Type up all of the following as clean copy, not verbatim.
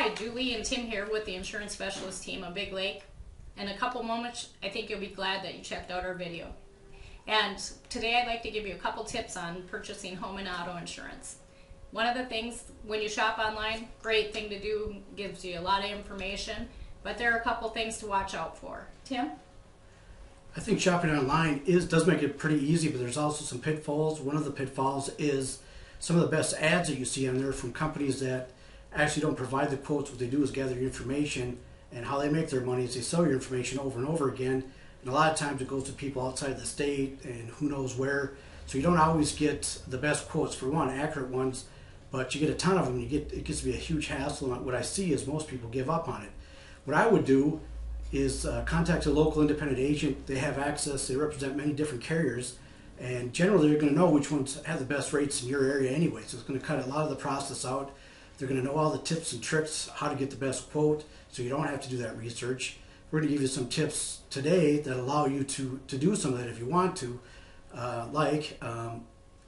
Hi, Julie and Tim here with the insurance specialist team of Big Lake. In a couple moments, I think you'll be glad that you checked out our video. And today I'd like to give you a couple tips on purchasing home and auto insurance. One of the things when you shop online, great thing to do, gives you a lot of information, but there are a couple things to watch out for. Tim? I think shopping online does make it pretty easy, but there's also some pitfalls. One of the pitfalls is some of the best ads that you see on there from companies that actually don't provide the quotes. What they do is gather your information, and how they make their money is they sell your information over and over again, and a lot of times it goes to people outside the state and who knows where, so you don't always get the best quotes. For one, accurate ones, but you get a ton of them. It gets to be a huge hassle, and what I see is most people give up on it. What I would do is contact a local independent agent. They have access, they represent many different carriers, and generally they're going to know which ones have the best rates in your area anyway, so it's going to cut a lot of the process out. They're going to know all the tips and tricks, how to get the best quote, so you don't have to do that research. We're going to give you some tips today that allow you to do some of that if you want to, like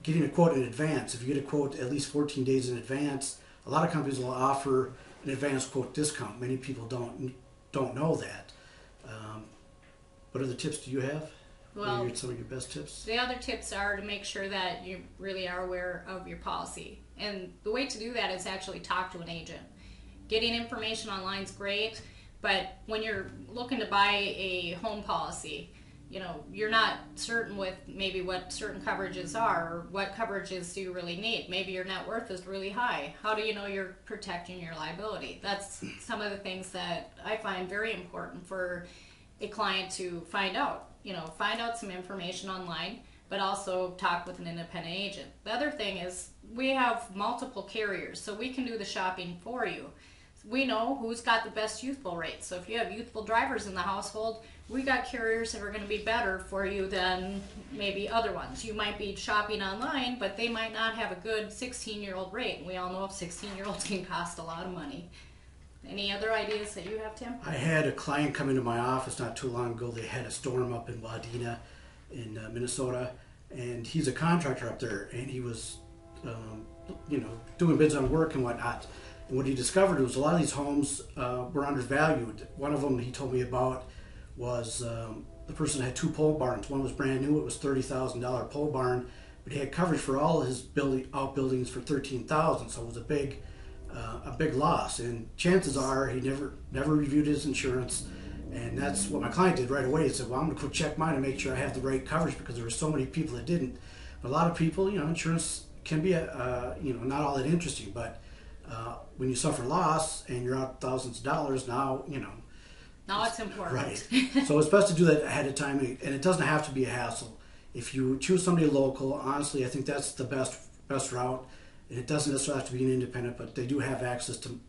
getting a quote in advance. If you get a quote at least 14 days in advance, a lot of companies will offer an advance quote discount. Many people don't know that. What other tips do you have? Well, what are some of your best tips? The other tips are to make sure that you really are aware of your policy. And the way to do that is actually talk to an agent. Getting information online is great, but when you're looking to buy a home policy, you know, you're not certain with maybe what certain coverages are, or what coverages do you really need. Maybe your net worth is really high. How do you know you're protecting your liability? That's some of the things that I find very important for a client to find out. You know, find out some information online, but also talk with an independent agent. The other thing is we have multiple carriers, so we can do the shopping for you. We know who's got the best youthful rates. So if you have youthful drivers in the household, we got carriers that are going to be better for you than maybe other ones. You might be shopping online, but they might not have a good 16-year-old rate. And we all know 16-year-olds can cost a lot of money. Any other ideas that you have, Tim? I had a client come into my office not too long ago. They had a storm up in Wadena in Minnesota, and he's a contractor up there, and he was doing bids on work and whatnot. And what he discovered was a lot of these homes were undervalued. One of them he told me about was the person had two pole barns. One was brand new, it was $30,000 pole barn, but he had coverage for all his outbuildings for $13,000, so it was a big loss. And chances are he never reviewed his insurance, and that's what my client did right away. He said, well, I'm going to go check mine and make sure I have the right coverage, because there were so many people that didn't. But a lot of people, insurance can be not all that interesting, but when you suffer loss and you're out thousands of dollars, now it's important. Right. So it's best to do that ahead of time, and it doesn't have to be a hassle. If you choose somebody local, honestly, I think that's the best route. And it doesn't necessarily have to be an independent, but they do have access to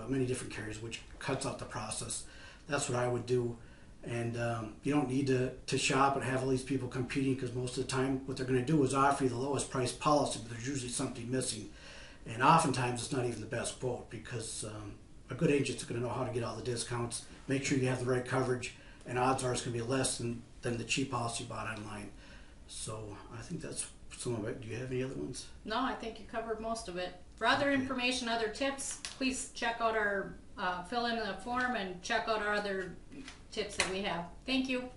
many different carriers, which cuts out the process. That's what I would do. And you don't need to shop and have all these people competing, because most of the time what they're going to do is offer you the lowest price policy, but there's usually something missing. And oftentimes it's not even the best quote, because a good agent's going to know how to get all the discounts, make sure you have the right coverage, and odds are it's going to be less than the cheap policy you bought online. So I think that's some of it. Do you have any other ones? No, I think you covered most of it. For other information, other tips, please check out our, fill in the form and check out our other tips that we have. Thank you.